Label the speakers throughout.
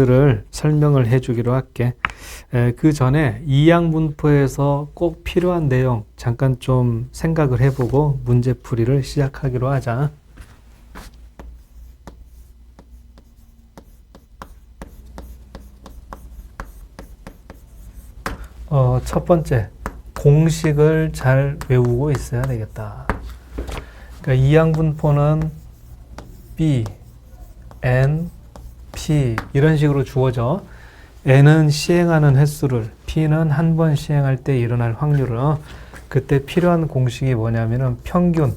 Speaker 1: 를 설명을 해주기로 할게. 그 전에 이항분포에서 꼭 필요한 내용 잠깐 좀 생각을 해보고 문제풀이를 시작하기로 하자. 첫 번째, 공식을 잘 외우고 있어야 되겠다. 그러니까 이항분포는 B, N, P 이런 식으로 주어져. N은 시행하는 횟수를, P는 한 번 시행할 때 일어날 확률을. 그때 필요한 공식이 뭐냐면은 평균,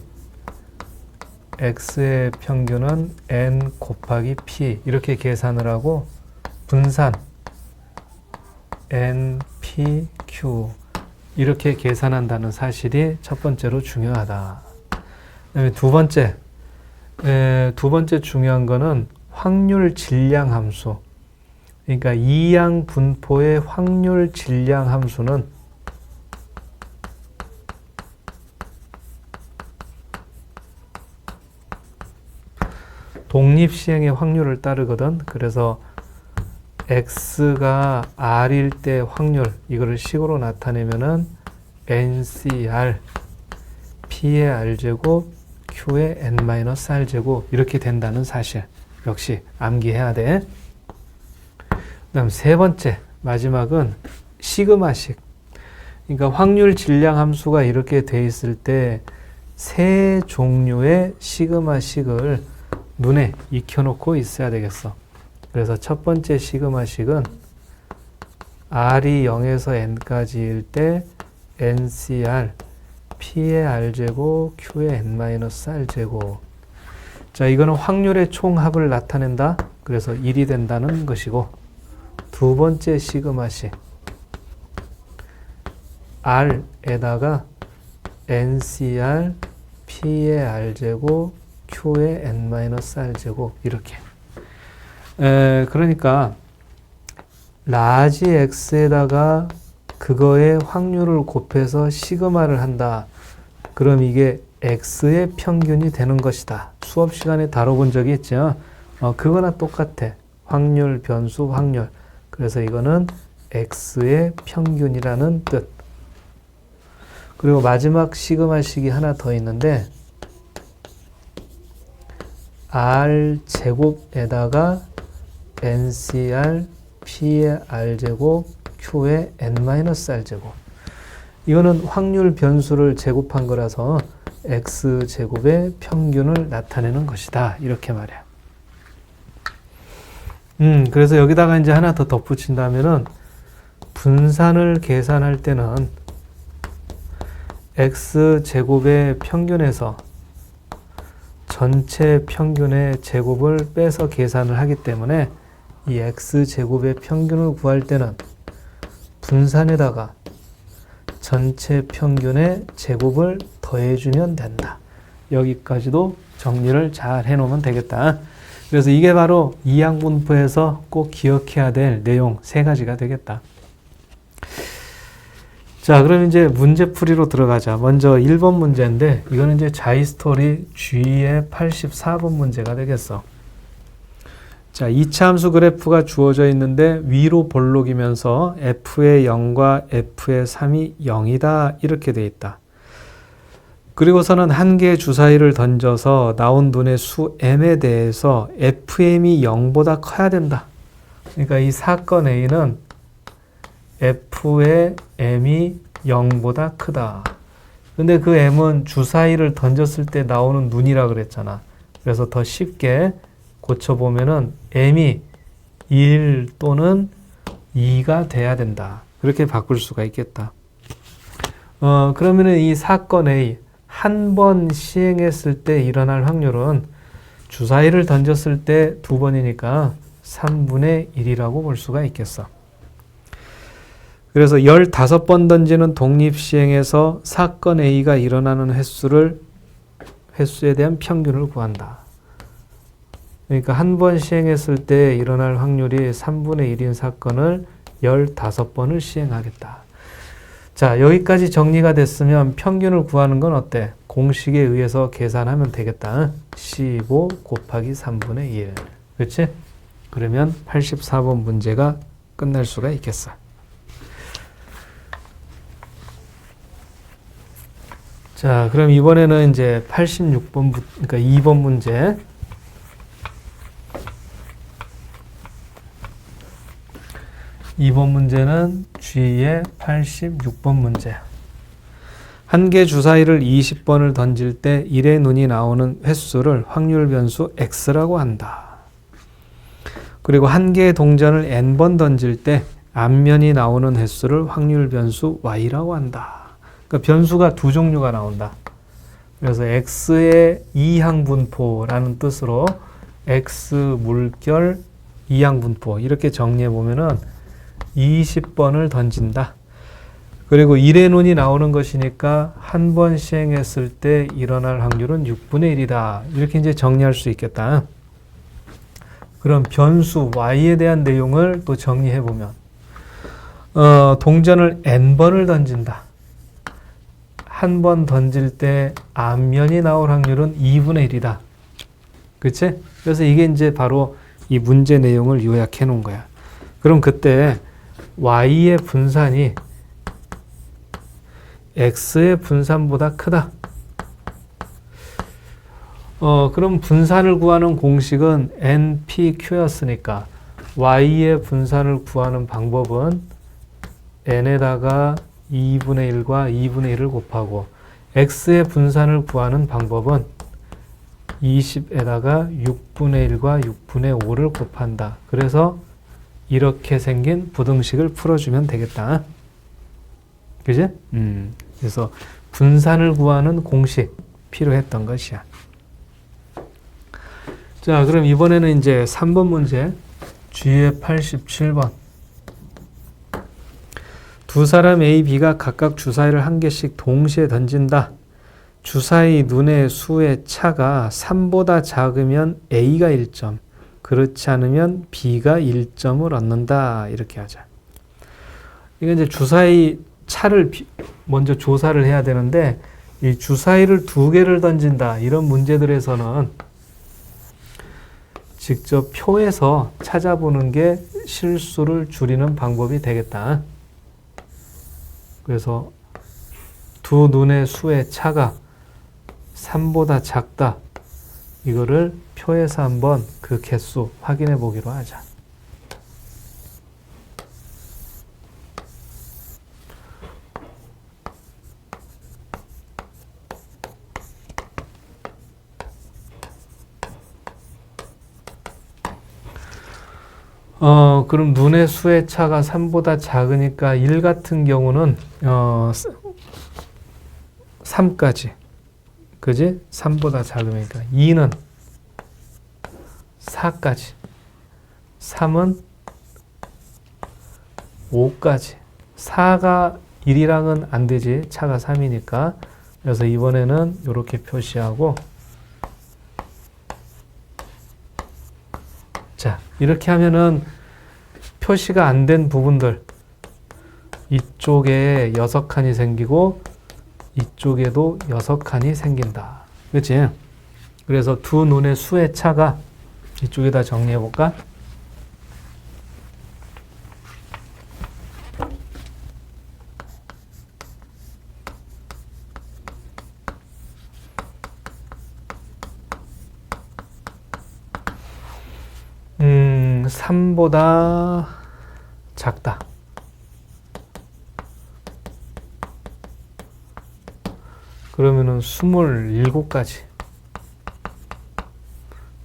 Speaker 1: X의 평균은 N 곱하기 P 이렇게 계산을 하고 분산 N, P, Q 이렇게 계산한다는 사실이 첫 번째로 중요하다. 그다음에 두 번째 중요한 거는 확률 질량 함수. 그러니까 이항 분포의 확률 질량 함수는 독립시행의 확률을 따르거든. 그래서 X가 R일 때 확률, 이거를 식으로 나타내면은 NCR, P의 R제곱, Q의 N-R제곱 이렇게 된다는 사실. 역시 암기해야 돼. 그 다음 세 번째, 마지막은 시그마식. 그러니까 확률 질량 함수가 이렇게 돼 있을 때 세 종류의 시그마식을 눈에 익혀놓고 있어야 되겠어. 그래서 첫 번째 시그마식은 R이 0에서 N까지일 때 NCR, P의 R제곱, Q의 N-R제곱. 자, 이거는 확률의 총합을 나타낸다. 그래서 1이 된다는 것이고, 두 번째 시그마식 R에다가 NCR, P의 R제곱, Q의 N-R제곱 이렇게. 그러니까 라지 X에다가 그거의 확률을 곱해서 시그마를 한다. 그럼 이게 X의 평균이 되는 것이다. 수업 시간에 다뤄본 적이 있죠. 그거나 똑같아. 확률, 변수, 확률. 그래서 이거는 X의 평균이라는 뜻. 그리고 마지막 시그마식이 하나 더 있는데 R 제곱에다가 NCR, P의 R제곱, Q의 N-R제곱. 이거는 확률 변수를 제곱한 거라서 X제곱의 평균을 나타내는 것이다. 이렇게 말이야. 그래서 여기다가 이제 하나 더 덧붙인다면은 분산을 계산할 때는 X제곱의 평균에서 전체 평균의 제곱을 빼서 계산을 하기 때문에 이 X제곱의 평균을 구할 때는 분산에다가 전체 평균의 제곱을 더해주면 된다. 여기까지도 정리를 잘 해놓으면 되겠다. 그래서 이게 바로 이항분포에서 꼭 기억해야 될 내용 세 가지가 되겠다. 자, 그럼 이제 문제풀이로 들어가자. 먼저 1번 문제인데 이거는 이제 자이스토리 G의 84번 문제가 되겠어. 자, 2차 함수 그래프가 주어져 있는데 위로 볼록이면서 f의 0과 f의 3이 0이다 이렇게 돼 있다. 그리고서는 한 개의 주사위를 던져서 나온 눈의 수 m에 대해서 fm이 0보다 커야 된다. 그러니까 이 사건 A는 f의 m이 0보다 크다. 근데 그 m은 주사위를 던졌을 때 나오는 눈이라 그랬잖아. 그래서 더 쉽게 고쳐보면은 m이 1 또는 2가 돼야 된다. 그렇게 바꿀 수가 있겠다. 그러면은 이 사건 A 한 번 시행했을 때 일어날 확률은 주사위를 던졌을 때 2번이니까 3분의 1이라고 볼 수가 있겠어. 그래서 15번 던지는 독립시행에서 사건 A가 일어나는 횟수에 대한 평균을 구한다. 그러니까 한 번 시행했을 때 일어날 확률이 3분의 1인 사건을 15번을 시행하겠다. 자, 여기까지 정리가 됐으면 평균을 구하는 건 어때? 공식에 의해서 계산하면 되겠다. 15 곱하기 3분의 1. 그렇지? 그러면 84번 문제가 끝날 수가 있겠어. 자, 그럼 이번에는 이제 86번, 그러니까 2번 문제. 2번 문제는 G의 86번 문제. 한 개 주사위를 20번을 던질 때 1의 눈이 나오는 횟수를 확률 변수 X라고 한다. 그리고 한 개의 동전을 N번 던질 때 앞면이 나오는 횟수를 확률 변수 Y라고 한다. 그러니까 변수가 두 종류가 나온다. 그래서 X의 이항분포라는 뜻으로 X 물결 이항분포 이렇게 정리해 보면은 20번을 던진다. 그리고 1의 눈이 나오는 것이니까 한 번 시행했을 때 일어날 확률은 6분의 1이다. 이렇게 이제 정리할 수 있겠다. 그럼 변수 Y에 대한 내용을 또 정리해 보면 동전을 N번을 던진다. 한 번 던질 때 앞면이 나올 확률은 2분의 1이다. 그치? 그래서 이게 이제 바로 이 문제 내용을 요약해 놓은 거야. 그럼 그때 Y의 분산이 X의 분산보다 크다. 그럼 분산을 구하는 공식은 NPQ였으니까 Y의 분산을 구하는 방법은 N에다가 2분의 1과 2분의 1을 곱하고 X의 분산을 구하는 방법은 20에다가 6분의 1과 6분의 5를 곱한다. 그래서 이렇게 생긴 부등식을 풀어주면 되겠다. 그지? 그래서 분산을 구하는 공식 필요했던 것이야. 자, 그럼 이번에는 이제 3번 문제. G의 87번. 두 사람 A, B가 각각 주사위를 한 개씩 동시에 던진다. 주사위 눈의 수의 차가 3보다 작으면 A가 1점, 그렇지 않으면 B가 1점을 얻는다. 이렇게 하자. 이건 이제 주사위 차를 먼저 조사를 해야 되는데 이 주사위를 두 개를 던진다. 이런 문제들에서는 직접 표에서 찾아보는 게 실수를 줄이는 방법이 되겠다. 그래서 두 눈의 수의 차가 3보다 작다. 이거를 표에서 한번 그 개수 확인해 보기로 하자. 그럼 눈의 수의 차가 3보다 작으니까 1 같은 경우는 3까지. 그지? 3보다 작으니까 2는 4까지. 3은 5까지. 4가 1이랑은 안 되지. 차가 3이니까. 그래서 이번에는 이렇게 표시하고 자, 이렇게 하면은 표시가 안 된 부분들 이쪽에 6칸이 생기고 이쪽에도 6칸이 생긴다. 그렇지? 그래서 두 눈의 수의 차가 이쪽에다 정리해 볼까? (3보다) 작다. 그러면은 27가지.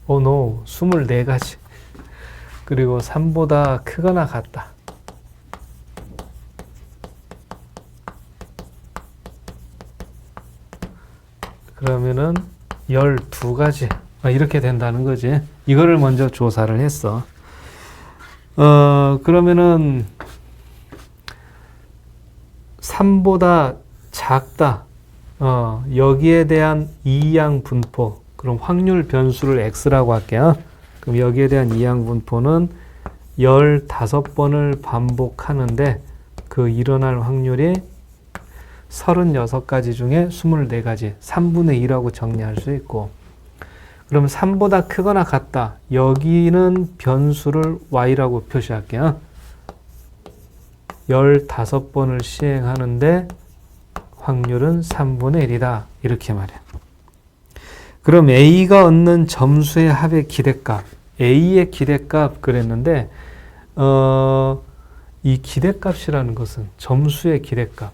Speaker 1: no, 24가지. 그리고 3보다 크거나 같다. 그러면은 12가지. 이렇게 된다는 거지. 이거를 먼저 조사를 했어. 그러면은 3보다 작다. 여기에 대한 이항 분포. 그럼 확률 변수를 X라고 할게요. 그럼 여기에 대한 이항 분포는 15번을 반복하는데 그 일어날 확률이 36가지 중에 24가지, 3분의 2라고 정리할 수 있고, 그럼 3보다 크거나 같다. 여기는 변수를 y라고 표시할게요. 15번을 시행하는데 확률은 3분의 1이다. 이렇게 말해요. 그럼 A가 얻는 점수의 합의 기대값. A의 기대값 그랬는데 이 기대값이라는 것은 점수의 기대값.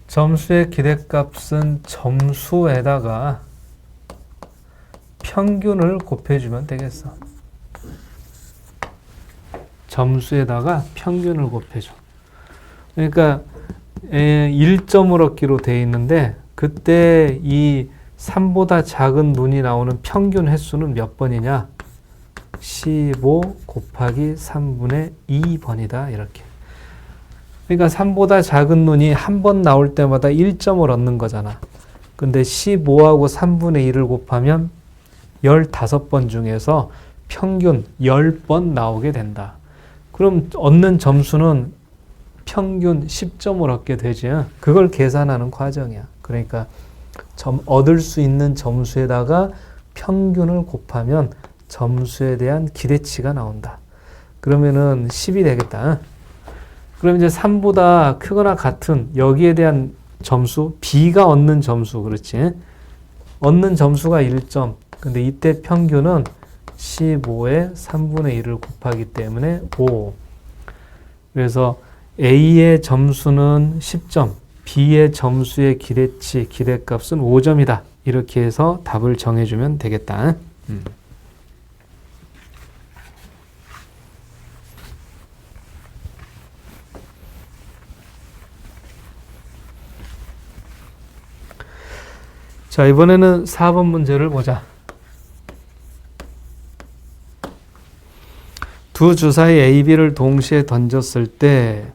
Speaker 1: 점수의 기대값은 점수에다가 평균을 곱해주면 되겠어. 점수에다가 평균을 곱해줘. 그러니까 1점을 얻기로 돼 있는데 그때 이 3보다 작은 눈이 나오는 평균 횟수는 몇 번이냐? 15 곱하기 3분의 2번이다. 이렇게. 그러니까 3보다 작은 눈이 한 번 나올 때마다 1점을 얻는 거잖아. 근데 15하고 3분의 2를 곱하면 15번 중에서 평균 10번 나오게 된다. 그럼 얻는 점수는 평균 10점을 얻게 되지. 그걸 계산하는 과정이야. 그러니까 얻을 수 있는 점수에다가 평균을 곱하면 점수에 대한 기대치가 나온다. 그러면은 10이 되겠다. 그럼 이제 3보다 크거나 같은 여기에 대한 점수, B가 얻는 점수, 그렇지? 얻는 점수가 1점. 근데 이때 평균은 15에 3분의 1을 곱하기 때문에 5. 그래서 A의 점수는 10점, B의 점수의 기대치, 기대값은 5점이다. 이렇게 해서 답을 정해주면 되겠다. 자, 이번에는 4번 문제를 보자. 두 주사위 A, B를 동시에 던졌을 때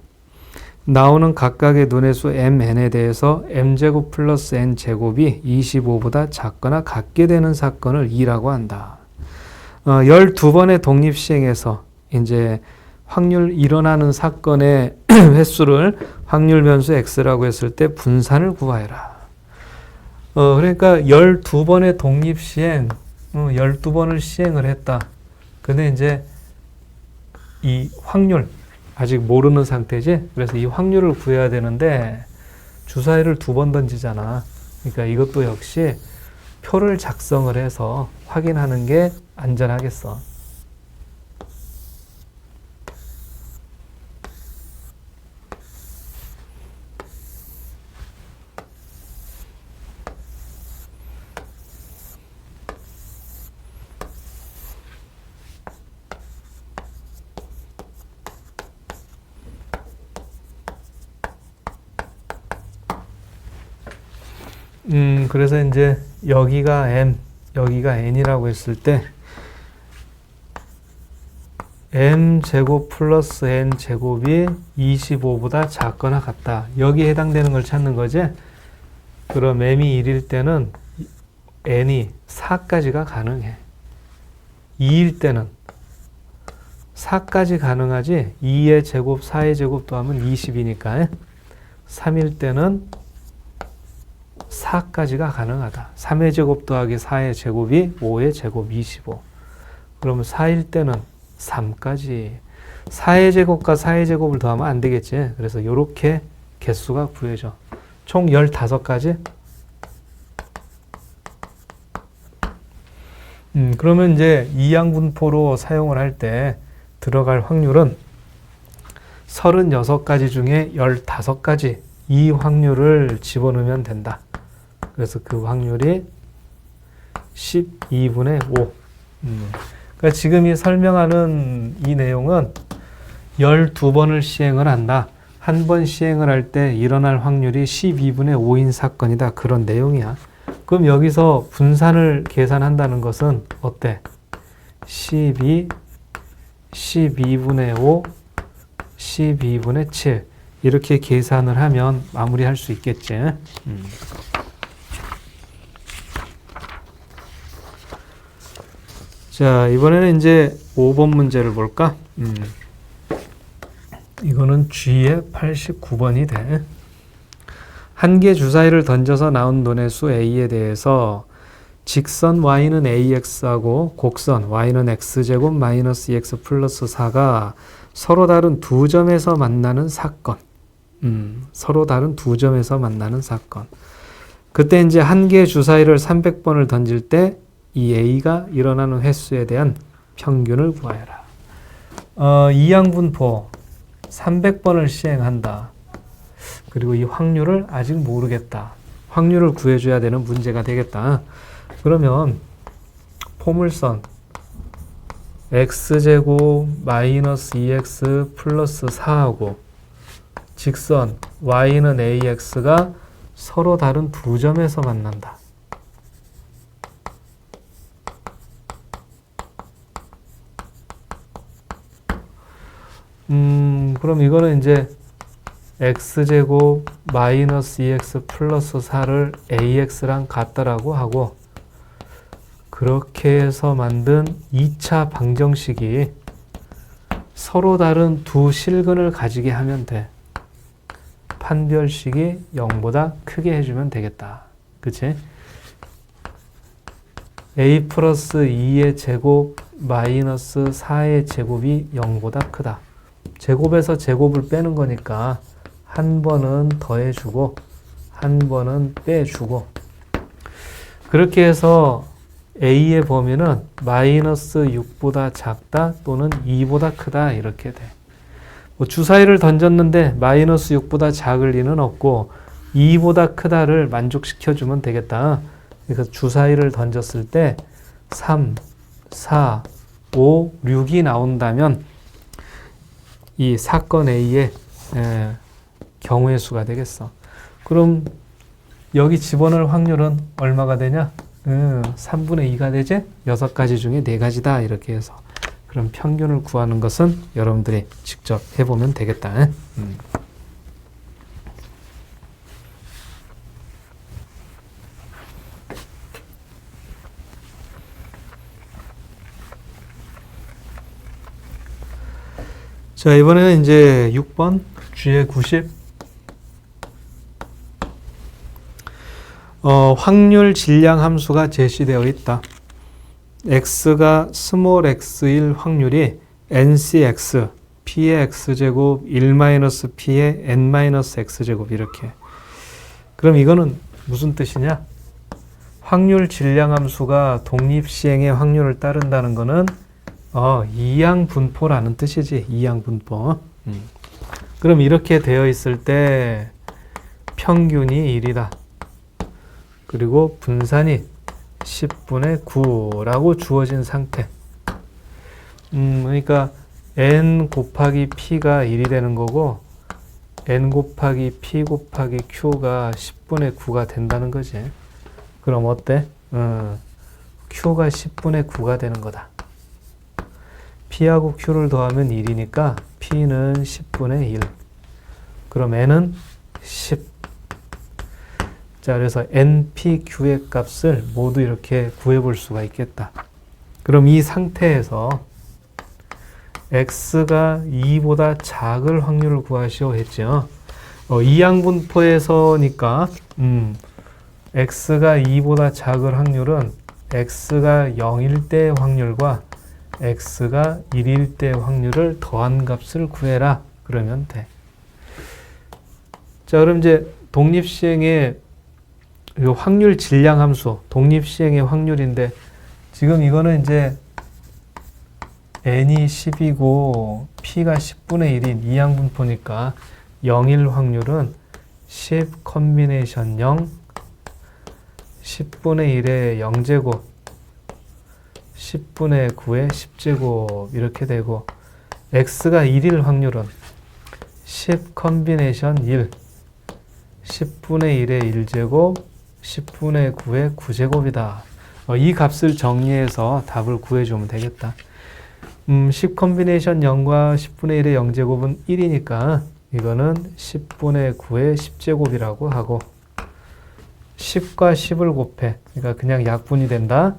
Speaker 1: 나오는 각각의 눈의 수 mn에 대해서 m제곱 플러스 n제곱이 25보다 작거나 같게 되는 사건을 2라고 한다. 12번의 독립시행에서 이제 확률 일어나는 사건의 횟수를 확률 변수 x라고 했을 때 분산을 구하여라. 그러니까 12번의 독립시행, 12번을 시행을 했다. 근데 이제 이 확률, 아직 모르는 상태지? 그래서 이 확률을 구해야 되는데 주사위를 2번 던지잖아. 그러니까 이것도 역시 표를 작성을 해서 확인하는 게 안전하겠어. 그래서 이제 여기가 m, 여기가 n이라고 했을 때 m제곱 플러스 n제곱이 25보다 작거나 같다. 여기에 해당되는 걸 찾는 거지. 그럼 m이 1일 때는 n이 4까지가 가능해. 2일 때는 4까지 가능하지. 2의 제곱, 4의 제곱 더하면 20이니까 3일 때는 4까지가 가능하다. 3의 제곱 더하기 4의 제곱이 5의 제곱 25. 그러면 4일 때는 3까지. 4의 제곱과 4의 제곱을 더하면 안 되겠지. 그래서 이렇게 개수가 구해져. 총 15가지. 그러면 이제 이항분포로 사용을 할 때 들어갈 확률은 36가지 중에 15가지. 이 확률을 집어넣으면 된다. 그래서 그 확률이 12분의 5. 그러니까 지금 이 설명하는 이 내용은 12번을 시행을 한다. 한 번 시행을 할 때 일어날 확률이 12분의 5인 사건이다. 그런 내용이야. 그럼 여기서 분산을 계산한다는 것은 어때? 12, 12분의 5, 12분의 7 이렇게 계산을 하면 마무리할 수 있겠지. 자, 이번에는 이제 5번 문제를 볼까? 이거는 G의 89번이 돼. 한 개 주사위를 던져서 나온 논의 수 A에 대해서 직선 y는 ax하고 곡선 y는 x제곱 마이너스 2x 플러스 4가 서로 다른 두 점에서 만나는 사건. 서로 다른 두 점에서 만나는 사건. 그때 이제 한 개의 주사위를 300번을 던질 때 이 A가 일어나는 횟수에 대한 평균을 구하여라. 이항분포 300번을 시행한다. 그리고 이 확률을 아직 모르겠다. 확률을 구해줘야 되는 문제가 되겠다. 그러면 포물선 x제곱 마이너스 2x 플러스 4하고 직선 y는 ax가 서로 다른 두 점에서 만난다. 그럼 이거는 이제 x제곱 마이너스 2x 플러스 4를 ax랑 같다라고 하고 그렇게 해서 만든 2차 방정식이 서로 다른 두 실근을 가지게 하면 돼. 판별식이 0보다 크게 해주면 되겠다. 그치? a 플러스 2의 제곱 마이너스 4의 제곱이 0보다 크다. 제곱에서 제곱을 빼는 거니까 한 번은 더해주고 한 번은 빼주고 그렇게 해서 A의 범위는 마이너스 6보다 작다 또는 2보다 크다 이렇게 돼. 뭐 주사위를 던졌는데 마이너스 6보다 작을 리는 없고 2보다 크다를 만족시켜주면 되겠다. 그래서 주사위를 던졌을 때 3, 4, 5, 6이 나온다면 이 사건 A의 경우의 수가 되겠어. 그럼 여기 집어넣을 확률은 얼마가 되냐? 3분의 2가 되지? 6가지 중에 4가지다 이렇게 해서 그럼 평균을 구하는 것은 여러분들이 직접 해보면 되겠다. 자, 이번에는 이제 6번 G의 90 확률 질량 함수가 제시되어 있다. x가 스몰 x일 확률이 ncx p의 x제곱 1-p의 n-x제곱 이렇게. 그럼 이거는 무슨 뜻이냐? 확률 질량 함수가 독립시행의 확률을 따른다는 거는 이항분포라는 뜻이지. 이항분포. 그럼 이렇게 되어 있을 때 평균이 1이다. 그리고 분산이 10분의 9라고 주어진 상태. 그러니까 n 곱하기 p가 1이 되는 거고 n 곱하기 p 곱하기 q가 10분의 9가 된다는 거지. 그럼 어때? q가 10분의 9가 되는 거다. p하고 q를 더하면 1이니까 p는 10분의 1. 그럼 n은 10. 자, 그래서 npq의 값을 모두 이렇게 구해볼 수가 있겠다. 그럼 이 상태에서 x가 2보다 작을 확률을 구하시오 했죠. 이항분포에서니까 x가 2보다 작을 확률은 x가 0일 때의 확률과 x가 1일 때의 확률을 더한 값을 구해라. 그러면 돼. 자, 그럼 이제 독립시행의 이 확률 질량 함수, 독립시행의 확률인데 지금 이거는 이제 n이 10이고 p가 10분의 1인 이항분포니까 0일 확률은 10 컨비네이션 0, 10분의 1의 0제곱, 10분의 9의 10제곱 이렇게 되고 x가 1일 확률은 10 컨비네이션 1, 10분의 1의 1제곱, 10분의 9의 9제곱이다. 이 값을 정리해서 답을 구해주면 되겠다. 10 컨비네이션 0과 10분의 1의 0제곱은 1이니까 이거는 10분의 9의 10제곱이라고 하고 10과 10을 곱해. 그러니까 그냥 약분이 된다.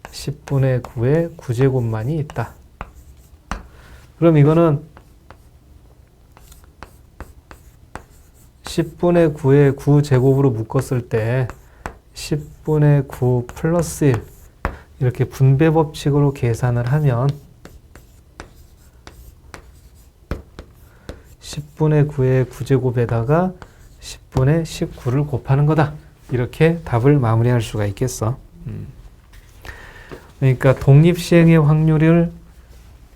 Speaker 1: 10분의 9의 9제곱만이 있다. 그럼 이거는 10분의 9에 9제곱으로 묶었을 때 10분의 9 플러스 1 이렇게 분배 법칙으로 계산을 하면 10분의 9의 9제곱에다가 10분의 19를 곱하는 거다. 이렇게 답을 마무리할 수가 있겠어. 그러니까 독립시행의 확률을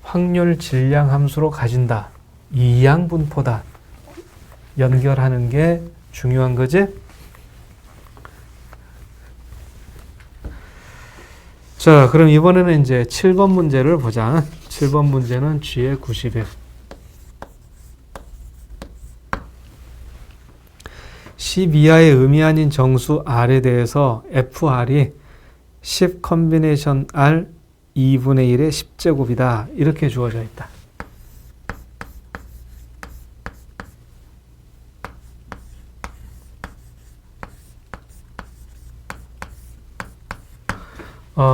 Speaker 1: 확률 질량 함수로 가진다. 이양분포다. 연결하는 게 중요한 거지? 자, 그럼 이번에는 이제 7번 문제를 보자. 7번 문제는 G의 91. 10 이하의 의미 아닌 정수 R에 대해서 FR이 10 컨비네이션 R 2분의 1의 10제곱이다. 이렇게 주어져 있다.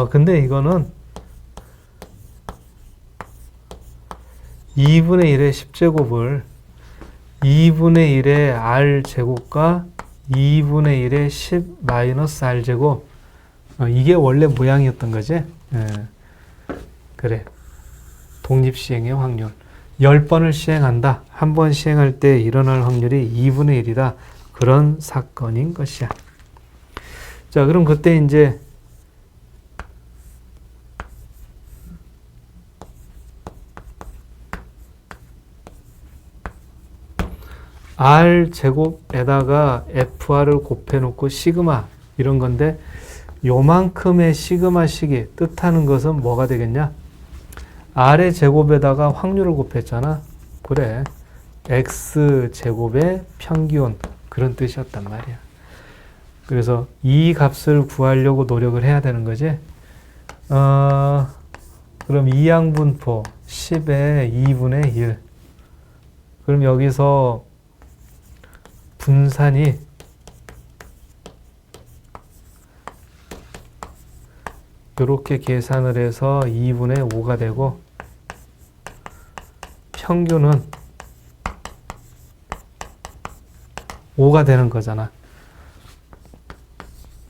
Speaker 1: 근데 이거는 2분의 1의 10제곱을 2분의 1의 R제곱과 2분의 1의 10 마이너스 R제곱 이게 원래 모양이었던 거지? 그래. 독립시행의 확률. 10번을 시행한다. 한 번 시행할 때 일어날 확률이 2분의 1이다. 그런 사건인 것이야. 자, 그럼 그때 이제 R제곱에다가 FR을 곱해놓고 시그마 이런 건데 요만큼의 시그마식이 뜻하는 것은 뭐가 되겠냐? R의 제곱에다가 확률을 곱했잖아. 그래. X제곱의 평균 그런 뜻이었단 말이야. 그래서 이 값을 구하려고 노력을 해야 되는 거지. 그럼 이양분포 10의 2분의 1. 그럼 여기서 분산이 이렇게 계산을 해서 2분의 5가 되고 평균은 5가 되는 거잖아.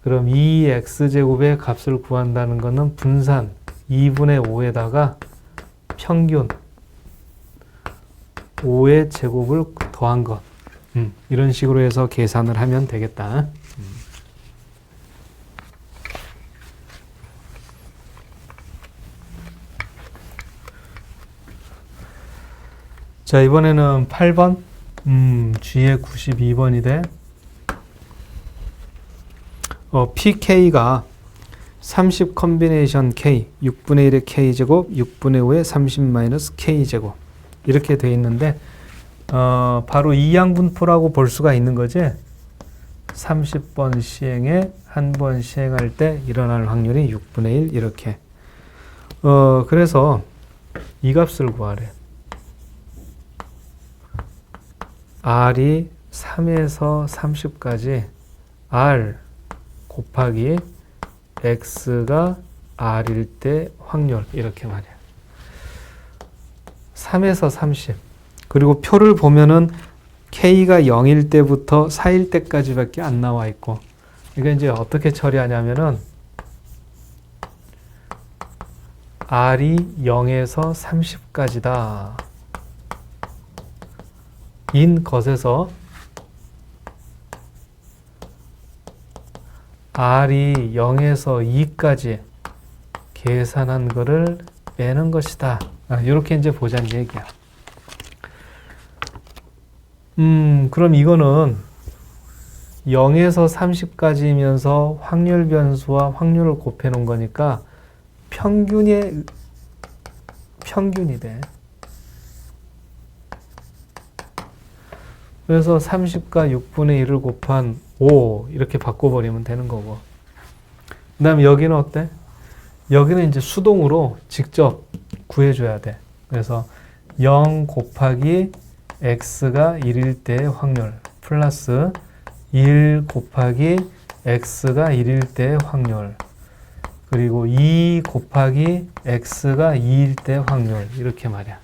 Speaker 1: 그럼 이 x제곱의 값을 구한다는 것은 분산 2분의 5에다가 평균 5의 제곱을 더한 것. 이런 식으로 해서 계산을 하면 되겠다. 자, 이번에는 8번. G의 92번이 돼. PK가 30 컨비네이션 K, 6분의 1의 K제곱, 6분의 5의 30 마이너스 K제곱. 이렇게 돼 있는데, 바로 이양분포라고 볼 수가 있는 거지. 30번 시행에 한 번 시행할 때 일어날 확률이 6분의 1 이렇게. 그래서 이 값을 구하래. R이 3에서 30까지 R 곱하기 X가 R일 때 확률 이렇게 말이야. 3에서 30. 그리고 표를 보면은 K가 0일 때부터 4일 때까지밖에 안 나와 있고, 이거 이제 어떻게 처리하냐면은 R이 0에서 30까지다. 인 것에서 R이 0에서 2까지 계산한 거를 빼는 것이다. 이렇게 이제 보자는 얘기야. 그럼 이거는 0에서 30까지면서 확률 변수와 확률을 곱해 놓은 거니까 평균이 돼. 그래서 30과 6분의 1을 곱한 5 이렇게 바꿔버리면 되는 거고. 그 다음에 여기는 어때? 여기는 이제 수동으로 직접 구해줘야 돼. 그래서 0 곱하기 x가 1일 때의 확률 플러스 1 곱하기 x가 1일 때의 확률 그리고 2 곱하기 x가 2일 때의 확률 이렇게 말이야.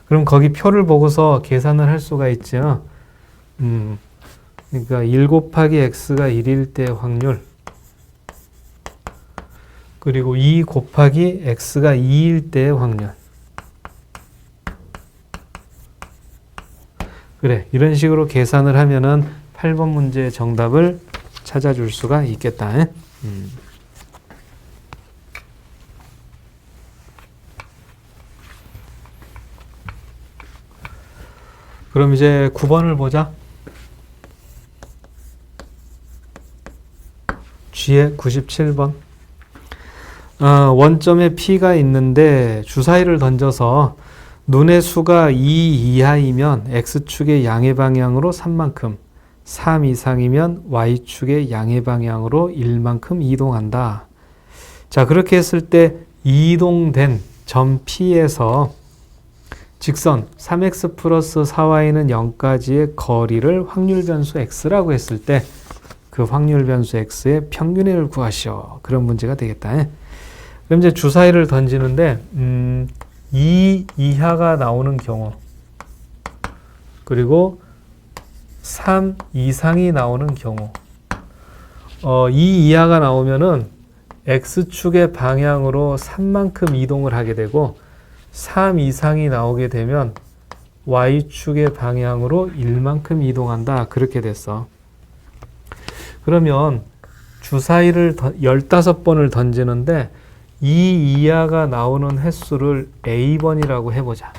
Speaker 1: 그럼 거기 표를 보고서 계산을 할 수가 있죠. 그러니까 1 곱하기 x가 1일 때 확률, 그리고 2 곱하기 x가 2일 때의 확률. 그래, 이런 식으로 계산을 하면은 8번 문제의 정답을 찾아줄 수가 있겠다. 그럼 이제 9번을 보자. G의 97번. 원점에 P가 있는데 주사위를 던져서 눈의 수가 2 이하이면 X축의 양의 방향으로 3만큼, 3 이상이면 Y축의 양의 방향으로 1만큼 이동한다. 자, 그렇게 했을 때 이동된 점 P에서 직선 3x 플러스 4y는 0까지의 거리를 확률 변수 x라고 했을 때 그 확률 변수 x의 평균을 구하시오. 그런 문제가 되겠다. 그럼 이제 주사위를 던지는데 2 이하가 나오는 경우, 그리고 3 이상이 나오는 경우, 2 이하가 나오면은 x축의 방향으로 3만큼 이동을 하게 되고, 3 이상이 나오게 되면 y축의 방향으로 1만큼 이동한다. 그렇게 됐어. 그러면 주사위를 15번을 던지는데 2 이하가 나오는 횟수를 A번이라고 해보자.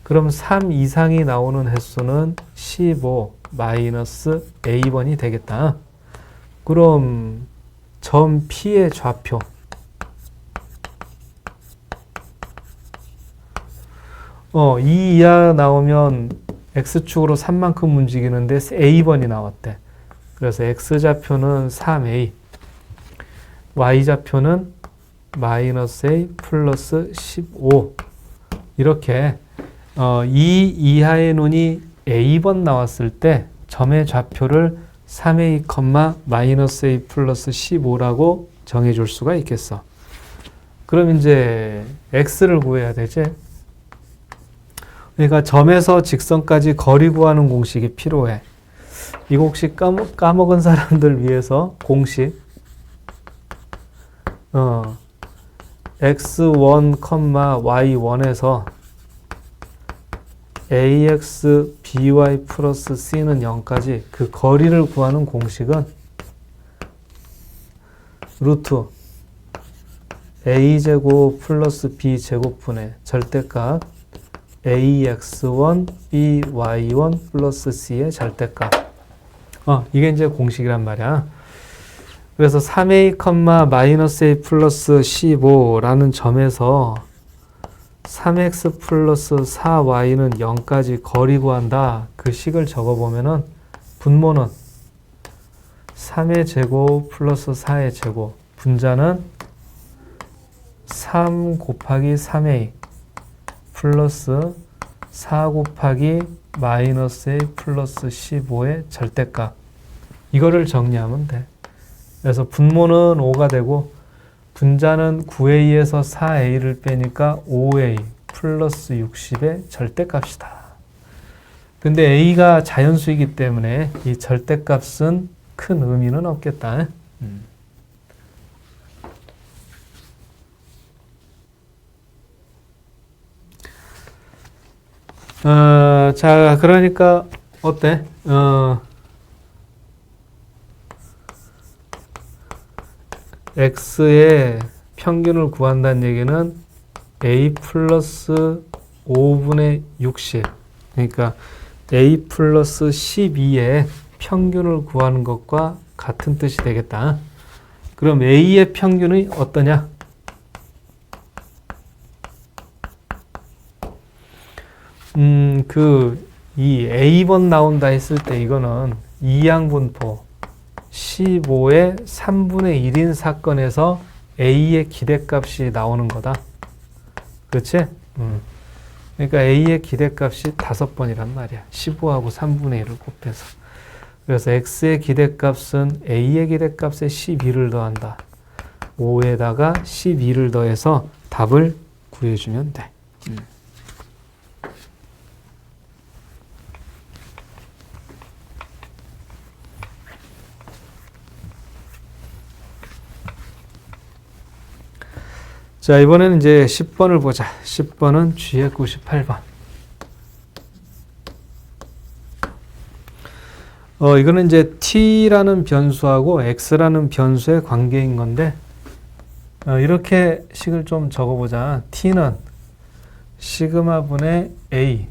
Speaker 1: 그럼 3 이상이 나오는 횟수는 15 마이너스 A번이 되겠다. 그럼 점 P의 좌표, 어, 2 이하 나오면 X축으로 3만큼 움직이는데 A번이 나왔대. 그래서 X좌표는 3A, Y좌표는 마이너스 A 플러스 15. 이렇게 2 이하의 눈이 A번 나왔을 때 점의 좌표를 3A, 마이너스 A 플러스 15라고 정해줄 수가 있겠어. 그럼 이제 X를 구해야 되지. 그러니까 점에서 직선까지 거리 구하는 공식이 필요해. 이거 혹시 까먹은 사람들 위해서 공식, x1, y1에서 ax, by 플러스 c는 0까지 그 거리를 구하는 공식은 루트 a제곱 플러스 b제곱분의 절대값 ax1, by1 플러스 c의 절대값. 이게 이제 공식이란 말이야. 그래서 3a, 마이너스 a 플러스 15라는 점에서 3x 플러스 4y는 0까지 거리 구한다. 그 식을 적어보면은 분모는 3의 제곱 플러스 4의 제곱, 분자는 3 곱하기 3a 플러스 4 곱하기 마이너스 a 플러스 15의 절대값. 이거를 정리하면 돼. 그래서 분모는 5가 되고 분자는 9a에서 4a를 빼니까 5a 플러스 60의 절대값이다. 근데 a가 자연수이기 때문에 이 절대값은 큰 의미는 없겠다. 자, 그러니까 어때? x의 평균을 구한다는 얘기는 a 플러스 5분의 60, 그러니까 a 플러스 12의 평균을 구하는 것과 같은 뜻이 되겠다. 그럼 a의 평균이 어떠냐? 이 a번 나온다 했을 때 이거는 이항분포 15의 3분의 1인 사건에서 a의 기대값이 나오는 거다. 그렇지? 그러니까 a의 기대값이 5번이란 말이야. 15하고 3분의 1을 곱해서. 그래서 x의 기대값은 a의 기대값에 12를 더한다. 5에다가 12를 더해서 답을 구해주면 돼. 자, 이번에는 이제 10번을 보자. 10번은 G의 98번. 이거는 이제 t라는 변수하고 x라는 변수의 관계인 건데, 이렇게 식을 좀 적어보자. t는 시그마분의 a,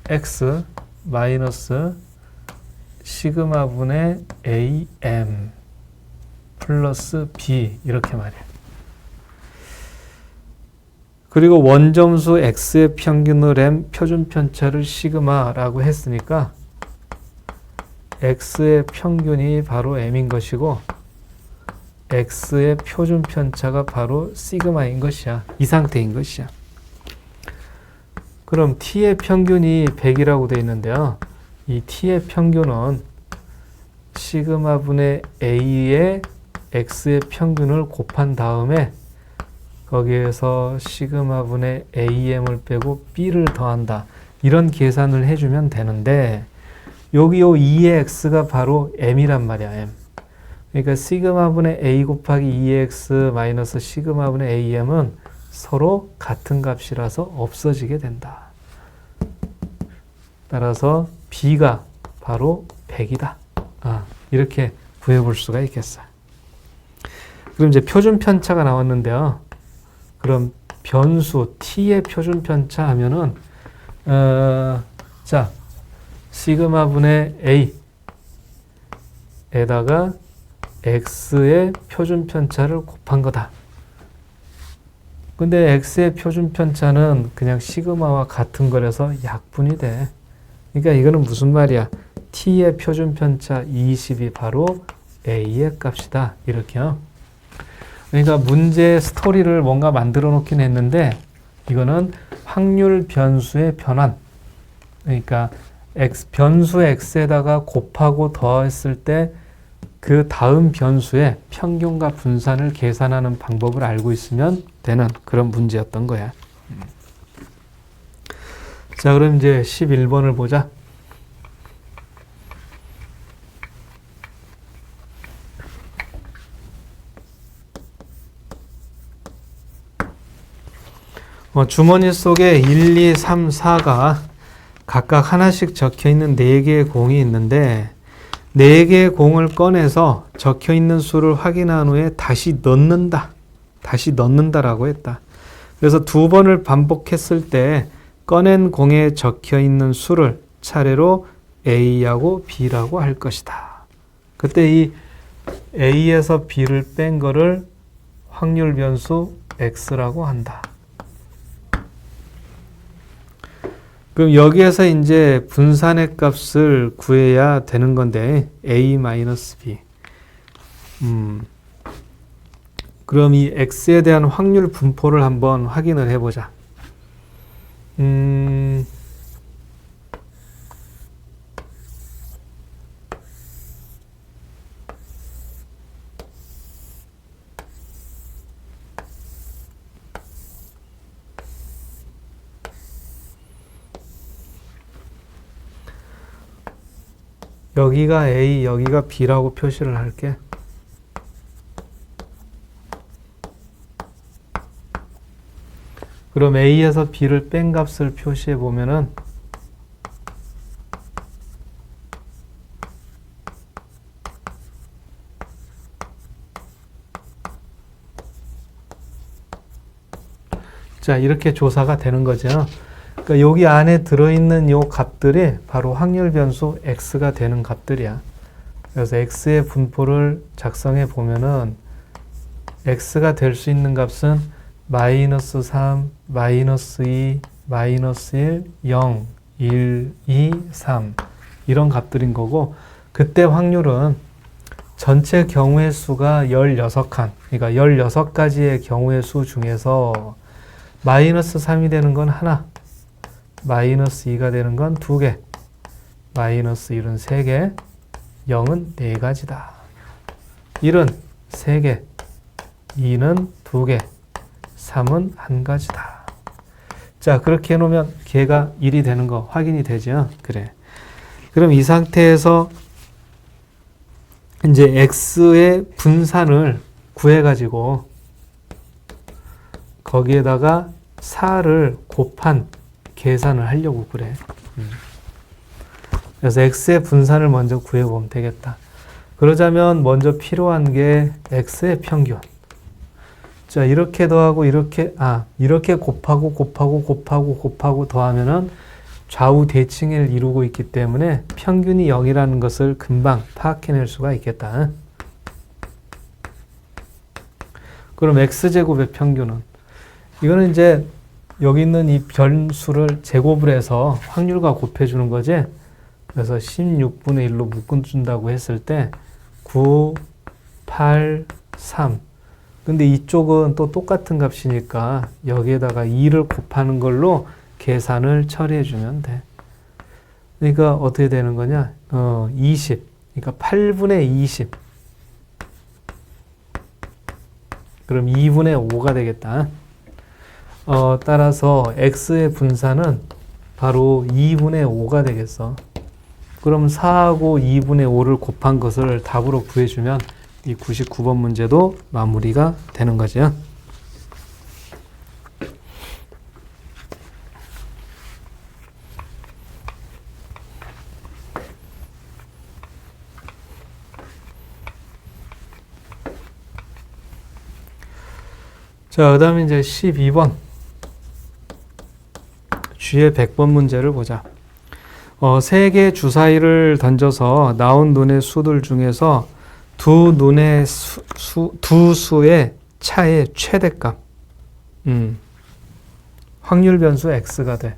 Speaker 1: x 마이너스 시그마분의 am 플러스 b 이렇게 말이야. 그리고 원점수 x의 평균을 m, 표준 편차를 시그마라고 했으니까 x의 평균이 바로 m인 것이고 x의 표준 편차가 바로 시그마인 것이야. 이 상태인 것이야. 그럼 t의 평균이 100이라고 되어 있는데요. 이 t의 평균은 시그마분의 a의 x의 평균을 곱한 다음에 거기에서 시그마분의 am을 빼고 b를 더한다. 이런 계산을 해주면 되는데 여기 요 2의 x가 바로 m이란 말이야. m. 그러니까 시그마분의 a 곱하기 2의 x 마이너스 시그마분의 am은 서로 같은 값이라서 없어지게 된다. 따라서 b가 바로 100이다. 이렇게 구해볼 수가 있겠어요. 그럼 이제 표준 편차가 나왔는데요. 그럼 변수 t의 표준 편차 하면은 자 시그마분의 a에다가 x의 표준 편차를 곱한 거다. 근데 x의 표준 편차는 그냥 시그마와 같은 거라서 약분이 돼. 그러니까 이거는 무슨 말이야? t의 표준 편차 20이 바로 a의 값이다. 이렇게요. 그러니까 문제 스토리를 뭔가 만들어 놓긴 했는데 이거는 확률 변수의 변환. 그러니까 변수 x에다가 곱하고 더했을 때 그 다음 변수의 평균과 분산을 계산하는 방법을 알고 있으면 되는 그런 문제였던 거야. 자, 그럼 이제 11번을 보자. 주머니 속에 1, 2, 3, 4가 각각 하나씩 적혀있는 4개의 공이 있는데 4개의 공을 꺼내서 적혀있는 수를 확인한 후에 다시 넣는다라고 했다. 그래서 2번을 반복했을 때 꺼낸 공에 적혀있는 수를 차례로 A하고 B라고 할 것이다. 그때 이 A에서 B를 뺀 거를 확률 변수 X라고 한다. 그럼 여기에서 이제 분산의 값을 구해야 되는 건데 A-B. 그럼 이 X에 대한 확률 분포를 한번 확인을 해보자. 여기가 A, 여기가 B라고 표시를 할게. 그럼 A에서 B를 뺀 값을 표시해 보면은 자, 이렇게 조사가 되는 거죠. 그러니까 여기 안에 들어있는 요 값들이 바로 확률 변수 x가 되는 값들이야. 그래서 x의 분포를 작성해 보면은 x가 될 수 있는 값은 마이너스 3, 마이너스 2, 마이너스 1, 0, 1, 2, 3 이런 값들인 거고 그때 확률은 전체 경우의 수가 16칸 그러니까 16가지의 경우의 수 중에서 마이너스 3이 되는 건 하나 마이너스 2가 되는 건 2개, 마이너스 1은 3개, 0은 4가지다. 1은 3개, 2는 2개, 3은 1가지다. 자, 그렇게 해놓으면 걔가 1이 되는 거 확인이 되죠? 그래. 그럼 이 상태에서 이제 x의 분산을 구해가지고 거기에다가 4를 곱한 계산을 하려고 그래. 그래서 x의 분산을 먼저 구해보면 되겠다. 그러자면 먼저 필요한 게 x의 평균. 자, 이렇게 더하고 이렇게 곱하고 더하면은 좌우 대칭을 이루고 있기 때문에 평균이 0이라는 것을 금방 파악해낼 수가 있겠다. 그럼 x제곱의 평균은, 이거는 이제 여기 있는 이 변수를 제곱을 해서 확률과 곱해주는 거지. 그래서 16분의 1로 묶어준다고 했을 때 9, 8, 3. 근데 이쪽은 또 똑같은 값이니까 여기에다가 2를 곱하는 걸로 계산을 처리해주면 돼. 그러니까 어떻게 되는 거냐? 20. 그러니까 8분의 20. 그럼 2분의 5가 되겠다. 따라서 x의 분산은 바로 2분의 5가 되겠어. 그럼 4하고 2분의 5를 곱한 것을 답으로 구해주면 이 99번 문제도 마무리가 되는 거죠. 자, 그 다음에 이제 12번. G의 100번 문제를 보자. 세 개 주사위를 던져서 나온 눈의 수들 중에서 두 수의 차의 최대값. 확률 변수 x가 돼.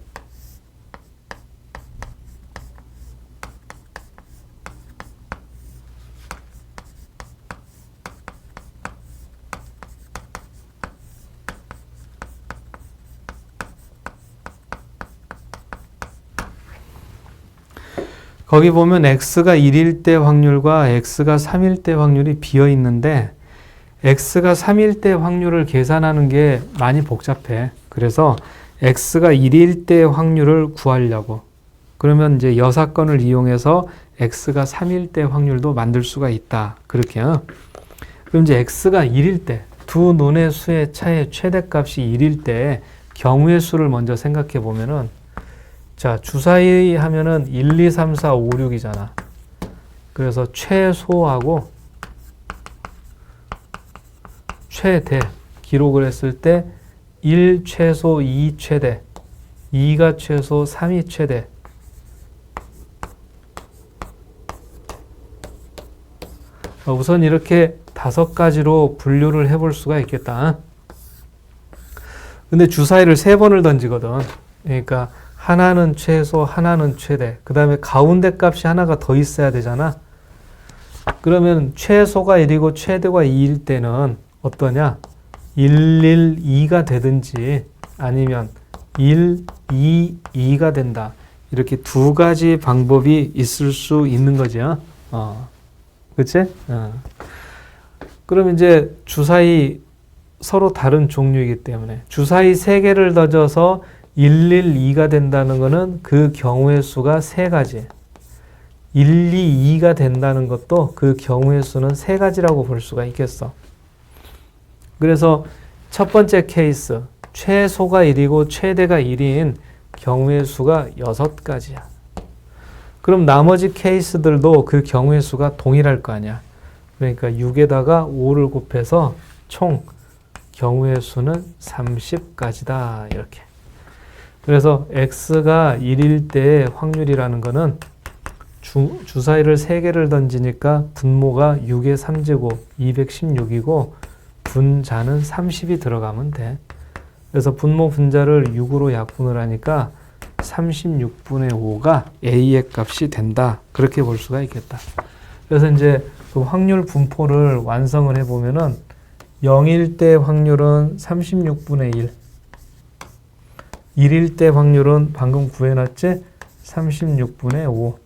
Speaker 1: 거기 보면 x가 1일 때 확률과 x가 3일 때 확률이 비어 있는데 x가 3일 때 확률을 계산하는 게 많이 복잡해. 그래서 x가 1일 때 확률을 구하려고. 그러면 이제 여사건을 이용해서 x가 3일 때 확률도 만들 수가 있다. 그렇게요. 그럼 이제 x가 1일 때, 두 눈의 수의 차의 최대값이 1일 때 경우의 수를 먼저 생각해 보면은, 자, 주사위 하면은 1, 2, 3, 4, 5, 6이잖아. 그래서 최소하고 최대 기록을 했을 때 1 최소, 2 최대, 2가 최소, 3이 최대. 우선 이렇게 5가지로 분류를 해볼 수가 있겠다. 근데 주사위를 3번을 던지거든. 그러니까 하나는 최소, 하나는 최대. 그 다음에 가운데 값이 하나가 더 있어야 되잖아. 그러면 최소가 1이고 최대가 2일 때는 어떠냐? 1, 1, 2가 되든지 아니면 1, 2, 2가 된다. 이렇게 두 가지 방법이 있을 수 있는 거죠. 그치? 그럼 이제 주사위 서로 다른 종류이기 때문에 주사위 3개를 던져서 1, 1, 2가 된다는 것은 그 경우의 수가 3가지. 1, 2, 2가 된다는 것도 그 경우의 수는 3가지라고 볼 수가 있겠어. 그래서 첫 번째 케이스, 최소가 1이고 최대가 1인 경우의 수가 6가지야. 그럼 나머지 케이스들도 그 경우의 수가 동일할 거 아니야. 그러니까 6에다가 5를 곱해서 총 경우의 수는 30가지다. 이렇게. 그래서 x가 1일 때의 확률이라는 거는 주사위를 3개를 던지니까 분모가 6의 3제곱 216이고 분자는 30이 들어가면 돼. 그래서 분모 분자를 6으로 약분을 하니까 36분의 5가 a의 값이 된다. 그렇게 볼 수가 있겠다. 그래서 이제 그 확률 분포를 완성을 해보면은 0일 때 확률은 36분의 1. 1일 때 확률은 방금 구해놨지? 36분의 5.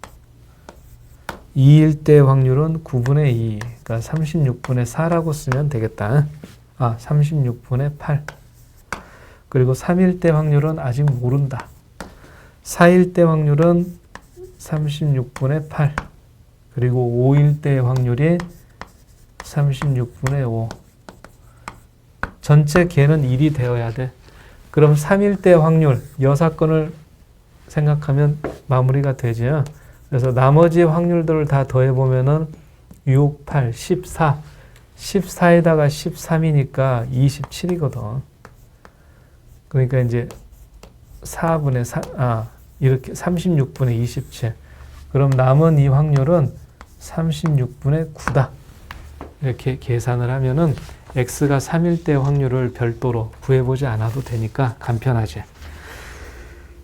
Speaker 1: 2일 때 확률은 9분의 2. 그러니까 36분의 4라고 쓰면 되겠다. 36분의 8. 그리고 3일 때 확률은 아직 모른다. 4일 때 확률은 36분의 8. 그리고 5일 때 확률이 36분의 5. 전체 개는 1이 되어야 돼. 그럼 3일대 확률, 여사건을 생각하면 마무리가 되죠. 그래서 나머지 확률들을 다 더해보면은 6, 8, 14. 14에다가 13이니까 27이거든. 그러니까 이제 4분의 4, 이렇게 36분의 27. 그럼 남은 이 확률은 36분의 9다. 이렇게 계산을 하면은 x가 3일대 확률을 별도로 구해보지 않아도 되니까 간편하지.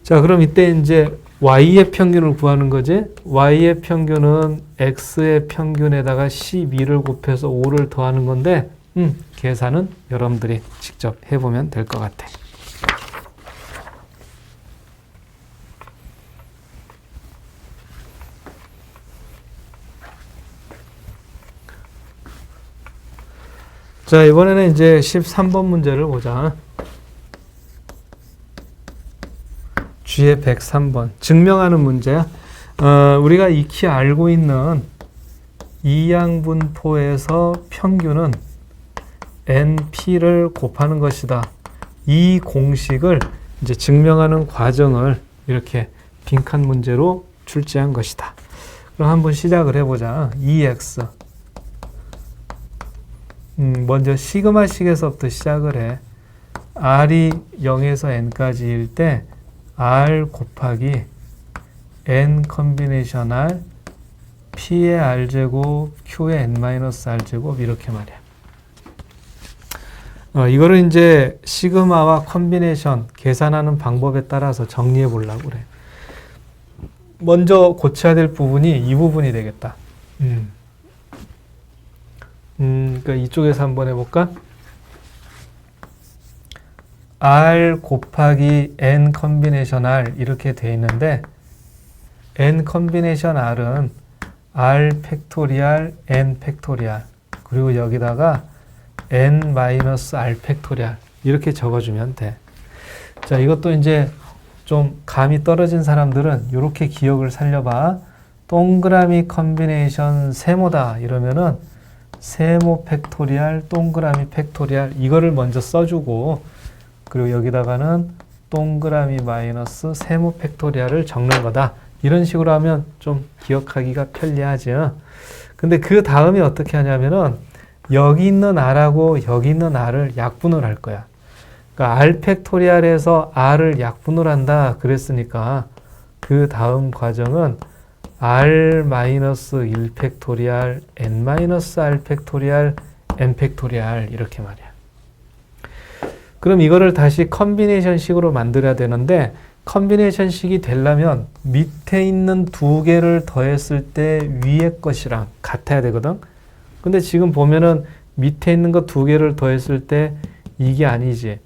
Speaker 1: 자, 그럼 이때 이제 y의 평균을 구하는 거지. y의 평균은 x의 평균에다가 12를 곱해서 5를 더하는 건데 계산은 여러분들이 직접 해보면 될 것 같아. 자, 이번에는 이제 13번 문제를 보자. G의 103번. 증명하는 문제야. 우리가 익히 알고 있는 이양분포에서 평균은 NP를 곱하는 것이다. 이 공식을 이제 증명하는 과정을 이렇게 빈칸 문제로 출제한 것이다. 그럼 한번 시작을 해보자. 2x. 먼저 시그마식에서부터 시작을 해. r이 0에서 n까지일 때 r 곱하기 n 컨비네이션 r p의 r제곱 q의 n-r제곱 이렇게 말이야. 이거를 이제 시그마와 컨비네이션 계산하는 방법에 따라서 정리해 보려고 그래. 먼저 고쳐야 될 부분이 이 부분이 되겠다. 그러니까 이쪽에서 한번 해볼까? r 곱하기 n 컨비네이션 r 이렇게 돼 있는데 n 컨비네이션 r은 r 팩토리얼 n 팩토리얼 그리고 여기다가 n 마이너스 r 팩토리얼 이렇게 적어주면 돼. 자, 이것도 이제 좀 감이 떨어진 사람들은 이렇게 기억을 살려봐. 동그라미 컨비네이션 세모다 이러면은 세모 팩토리얼, 동그라미 팩토리얼 이거를 먼저 써주고 그리고 여기다가는 동그라미 마이너스 세모 팩토리얼을 적는 거다. 이런 식으로 하면 좀 기억하기가 편리하죠. 근데 그 다음에 어떻게 하냐면은 여기 있는 r하고 여기 있는 r을 약분을 할 거야. 그러니까 r 팩토리얼에서 r을 약분을 한다 그랬으니까 그 다음 과정은 r-1 팩토리얼, n-r 팩토리얼, n 팩토리얼 이렇게 말이야. 그럼 이거를 다시 컨비네이션 식으로 만들어야 되는데 컨비네이션 식이 되려면 밑에 있는 두 개를 더했을 때 위에 것이랑 같아야 되거든. 근데 지금 보면은 밑에 있는 거 두 개를 더했을 때 이게 아니지.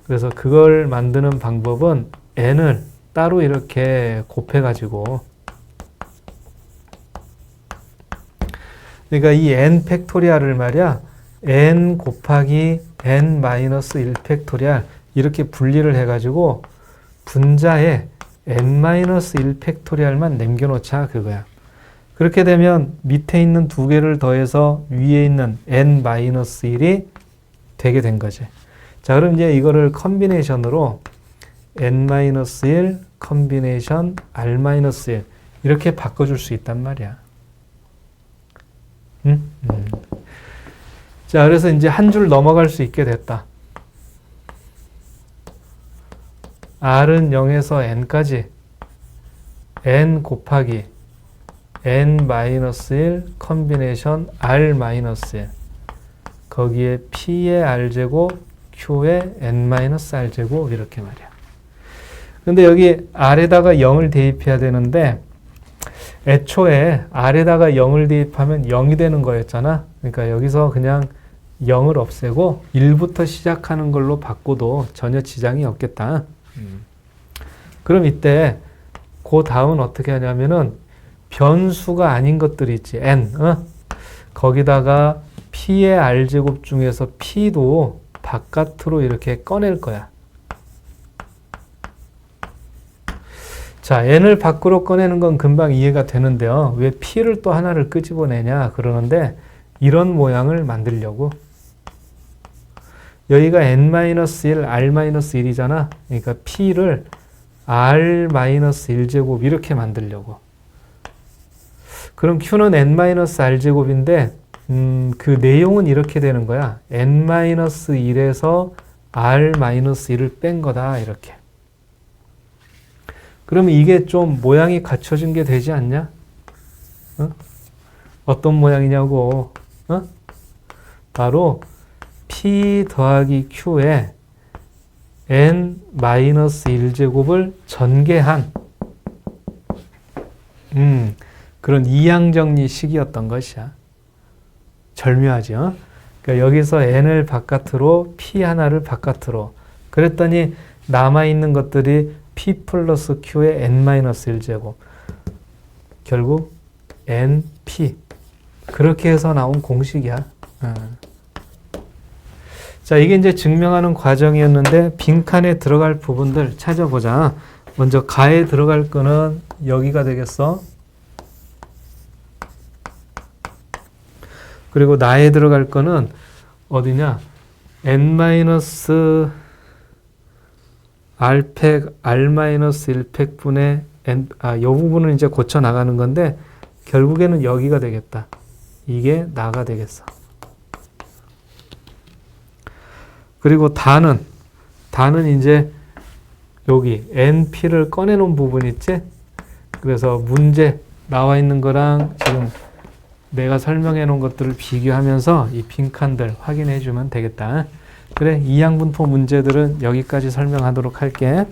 Speaker 1: 그래서 그걸 만드는 방법은 n을 따로 이렇게 곱해가지고 그러니까 이 n 팩토리얼을 말이야 n 곱하기 n-1 팩토리얼 이렇게 분리를 해가지고 분자에 n-1 팩토리얼만 남겨놓자 그거야. 그렇게 되면 밑에 있는 두 개를 더해서 위에 있는 n-1이 되게 된 거지. 자, 그럼 이제 이거를 컨비네이션으로 n-1 컨비네이션 r-1 이렇게 바꿔줄 수 있단 말이야. 자, 그래서 이제 한 줄 넘어갈 수 있게 됐다. r은 0에서 n까지 n 곱하기 n-1 컨비네이션 r-1 거기에 p의 r제곱 q의 n-r제곱 이렇게 말이야. 근데 여기 r에다가 0을 대입해야 되는데 애초에 r에다가 0을 대입하면 0이 되는 거였잖아. 그러니까 여기서 그냥 0을 없애고 1부터 시작하는 걸로 바꿔도 전혀 지장이 없겠다. 그럼 이때 그 다음은 어떻게 하냐면은 변수가 아닌 것들이 있지. n. 거기다가 p의 r제곱 중에서 p도 바깥으로 이렇게 꺼낼 거야. 자, n을 밖으로 꺼내는 건 금방 이해가 되는데요. 왜 p를 또 하나를 끄집어내냐 그러는데 이런 모양을 만들려고. 여기가 n-1, r-1이잖아. 그러니까 p를 r-1제곱 이렇게 만들려고. 그럼 q는 n-r제곱인데 그 내용은 이렇게 되는 거야. n-1에서 r-1을 뺀 거다. 이렇게. 그러면 이게 좀 모양이 갖춰진 게 되지 않냐? 어? 어떤 모양이냐고. 어? 바로 p 더하기 q에 n-1제곱을 전개한 그런 이항정리식이었던 것이야. 절묘하죠. 그러니까 여기서 n을 바깥으로 p 하나를 바깥으로 그랬더니 남아있는 것들이 p 플러스 q의 n-1제곱 결국 np 그렇게 해서 나온 공식이야. 자, 이게 이제 증명하는 과정이었는데 빈칸에 들어갈 부분들 찾아보자. 먼저 가에 들어갈 거는 여기가 되겠어. 그리고 나에 들어갈 거는 어디냐? n-r팩 r-1팩분의 n, 이 부분은 이제 고쳐 나가는 건데 결국에는 여기가 되겠다. 이게 나가 되겠어. 그리고 다는 이제 여기 np를 꺼내놓은 부분 있지? 그래서 문제 나와 있는 거랑 지금 내가 설명해 놓은 것들을 비교하면서 이 빈칸들 확인해 주면 되겠다. 그래, 이항분포 문제들은 여기까지 설명하도록 할게.